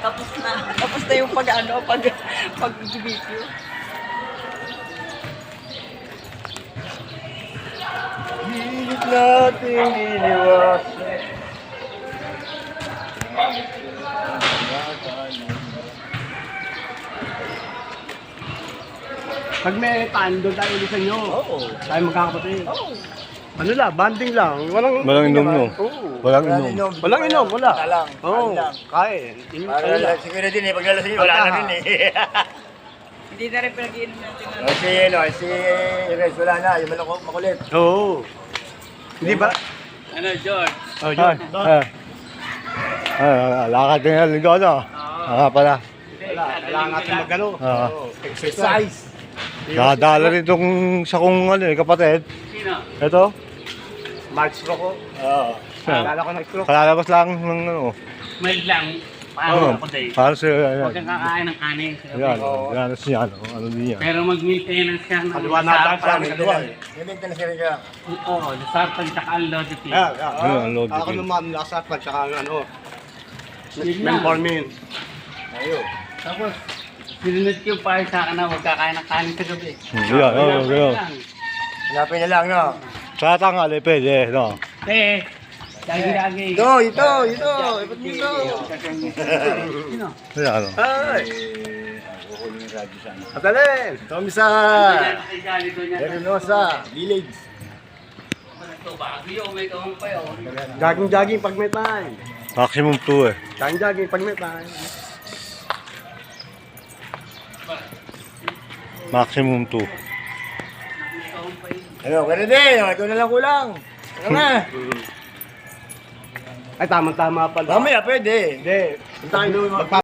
Tapos na. Tapos na yung pag-video. Hilit natin iniwasan. Pag may time, doon tayo ulit sa inyo. Oo. Tayo magkakapatid. Oo. Ano lang, banding lang. Walang inom, no? Oo. Walang inom. Walang inom, wala. Wala lang. Oo. Kain lang. Kain. Para lang, siguro din eh, pag nalasing wala na rin eh. Hindi na rin pinag-iinom natin. Si Rez, wala na, yung makulit. Oo. Hindi ba? Ano, George? Oh, John. Lakad ka nga, linggo, no? Pala. Wala, kailangan natin magano. Exercise. Nakadala rin itong sa kong kapatid. Sino? Ito. March stroke ko. Oo. Kala ko nag-stroke. Kalalabas lang ng ano. Mild lang. Oo. Paano ako day? Para sa Huwag kang kakain ng kanin. Yan, yan siya, ano niya. Pero mag-maintenance ka ng Kaliwa na dahil sa amin, kaliwa. May maintenance ka rin siya. Oo, Lusartan tsaka Alodity. Yeah. Ayun, load Ako din. naman, nasa pag tsaka ano. Yun lang. Metformin. Ayun. Tapos, sinunod ko yung pahay sa akin na huwag kakain ng kanin sa gabi. Yan, yan. Hanapin na lang, no? Sa tangali, pwede, no? Eh, dagi-dagi. Ito. Ipat dito. Sino? Yan, ano. Ay! Kukunin yung radyo sa ano. Atalin! Tomisa! Vernosa, Village. Jogging pag may time. Maximum 2 eh. Jogging pag may time. Maximum 2. Ano, pwede din. Ito na lang kulang. Ano na? Ay, tama-tama pala. Mamaya, pwede. Hindi. Magpa